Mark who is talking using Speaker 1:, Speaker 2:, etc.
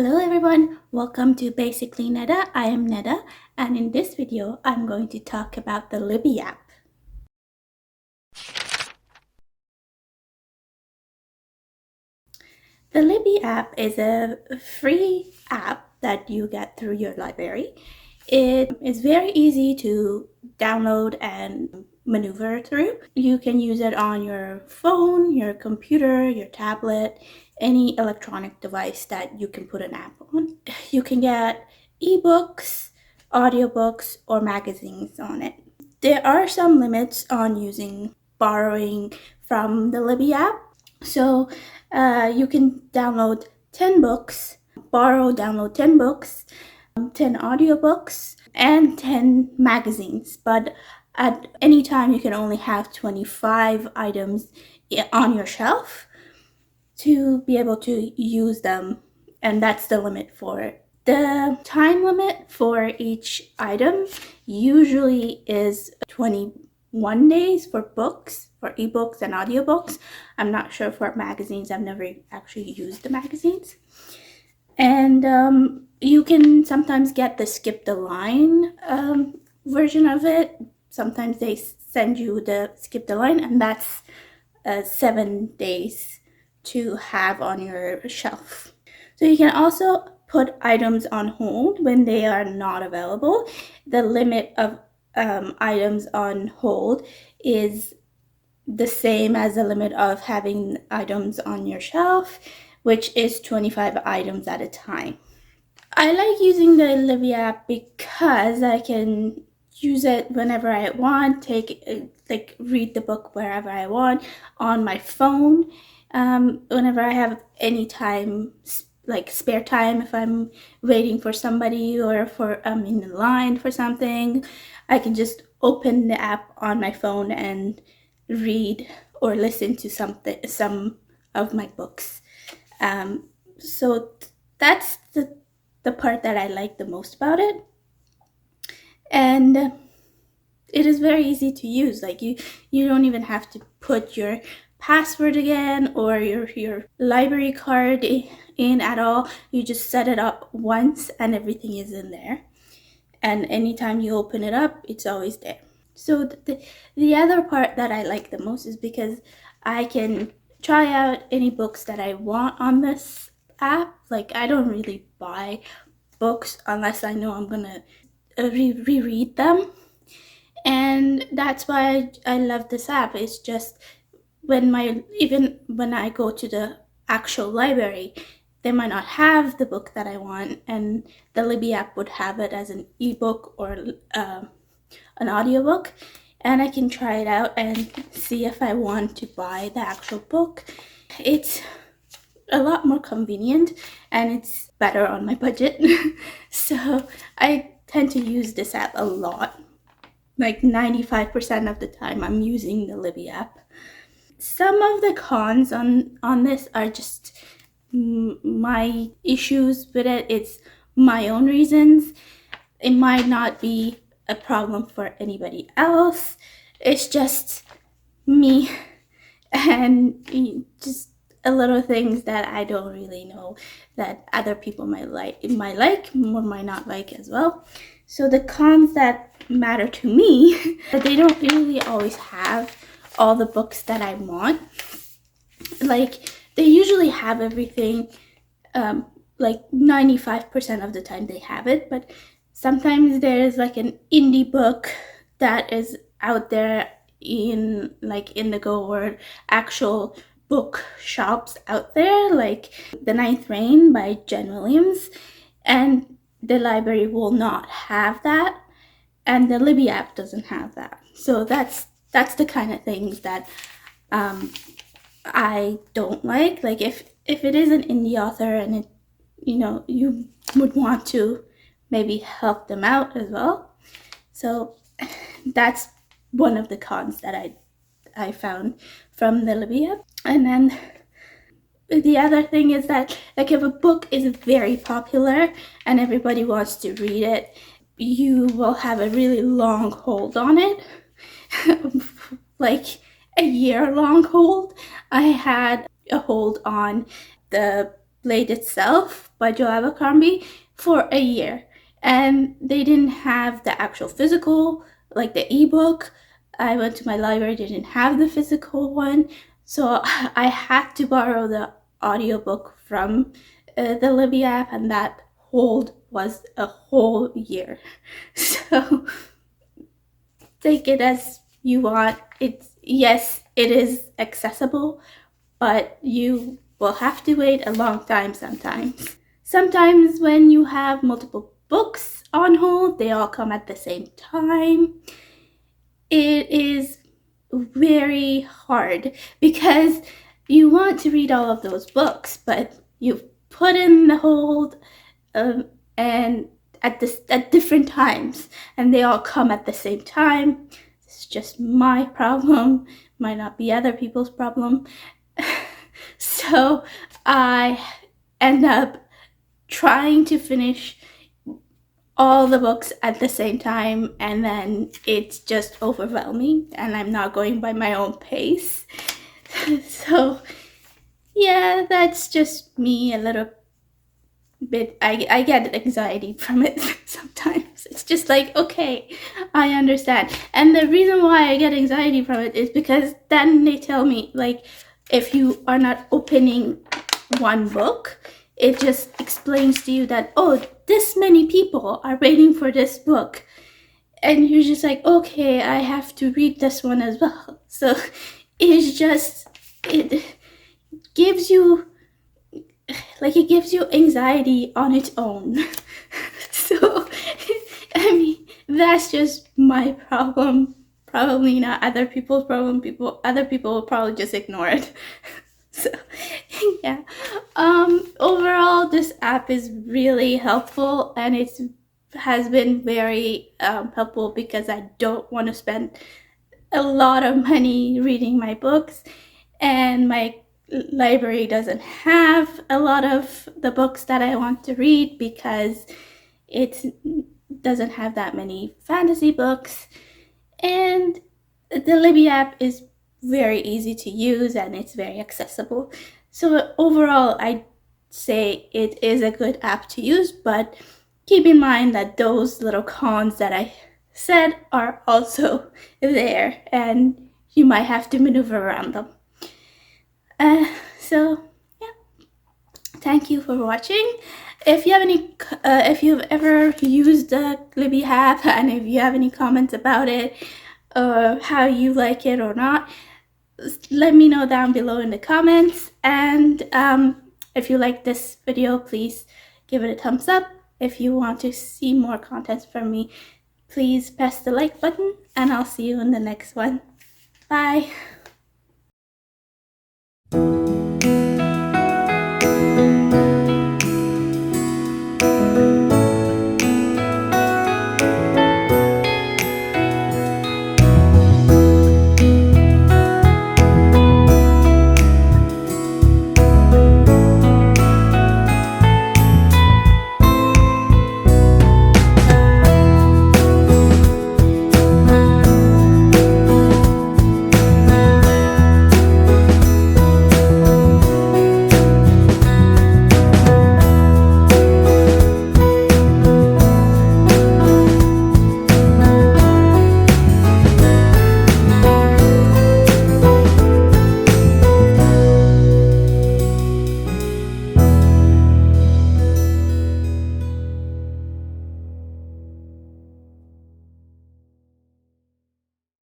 Speaker 1: Hello everyone, welcome to Basically Neda. I am Neda, and in this video I'm going to talk about the Libby app. The Libby app is a free app that you get through your library. It is very easy to download and maneuver through. You can use it on your phone, your computer, your tablet, any electronic device that you can put an app on. You can get ebooks, audiobooks, or magazines on it. There are some limits on borrowing from the Libby app. So you can download 10 books, download 10 books, 10 audiobooks, and 10 magazines. But at any time, you can only have 25 items on your shelf to be able to use them, and that's the limit for it. The time limit for each item usually is 21 days for books, for ebooks and audiobooks. I'm not sure for magazines. I've never actually used the magazines. And you can sometimes get the skip the line version of it. Sometimes they send you the skip the line, and that's 7 days to have on your shelf. So you can also put items on hold when they are not available. The limit of items on hold is the same as the limit of having items on your shelf, which is 25 items at a time. I like using the Libby app because I can use it whenever I want, read the book wherever I want on my phone, whenever I have any time, like spare time, if I'm waiting for somebody or for I'm in the line for something, I can just open the app on my phone and read or listen to some of my books. So that's the part that I like the most about it. And it is very easy to use. Like you don't even have to put your password again or your library card in at all. You just set it up once and everything is in there. And anytime you open it up, it's always there. So the other part that I like the most is because I can try out any books that I want on this app. Like I don't really buy books unless I know I'm gonna reread them, and that's why I love this app. It's just even when I go to the actual library, they might not have the book that I want, and the Libby app would have it as an ebook or an audiobook, and I can try it out and see if I want to buy the actual book. It's a lot more convenient and it's better on my budget. So I tend to use this app a lot. Like 95% of the time I'm using the Libby app. Some of the cons on this are just my issues with it. It's my own reasons. It might not be a problem for anybody else. It's just me and just a little things that I don't really know that other people might like or might not like as well. So the cons that matter to me, they don't really always have all the books that I want. Like they usually have everything, like 95% of the time they have it, but sometimes there's like an indie book that is out there in like Indigo or actual book shops out there, like The Ninth Reign by Jen Williams, and the library will not have that, and the Libby app doesn't have that. So that's the kind of things that I don't like. Like if it is an indie author and it, you would want to maybe help them out as well. So that's one of the cons that I found from the Libby app. And then the other thing is that like if a book is very popular and everybody wants to read it, you will have a really long hold on it. Like a year long hold. I had a hold on the Blade itself by Joe Abercrombie for a year, and they didn't have the actual physical, like the ebook. I went to my library, they didn't have the physical one, so I had to borrow the audiobook from the Libby app, and that hold was a whole year. So take it as you want. Yes, it is accessible, but you will have to wait a long time sometimes. Sometimes when you have multiple books on hold, they all come at the same time. It is very hard because you want to read all of those books, but you put in the hold and at different times, and they all come at the same time. It's just my problem, might not be other people's problem. So I end up trying to finish all the books at the same time, and then it's just overwhelming and I'm not going by my own pace. So yeah, that's just me a little bit. I get anxiety from it sometimes. It's just like, okay, I understand. And the reason why I get anxiety from it is because then they tell me, like, if you are not opening one book, it just explains to you that, oh, this many people are waiting for this book. And you're just like, okay, I have to read this one as well. So it's just, it gives you anxiety on its own. So, I mean, that's just my problem. Probably not other people's problem. Other people will probably just ignore it. So, yeah. Overall, this app is really helpful, and it has been very helpful because I don't want to spend a lot of money reading my books, and my library doesn't have a lot of the books that I want to read because it doesn't have that many fantasy books. And the Libby app is very easy to use and it's very accessible. So overall, I'd say it is a good app to use, but keep in mind that those little cons that I said are also there, and you might have to maneuver around them. So yeah, thank you for watching. If you have any, if you've ever used the Libby app, and if you have any comments about it, or how you like it or not, let me know down below in the comments. And if you like this video, please give it a thumbs up. If you want to see more content from me, please press the like button, and I'll see you in the next one. Bye.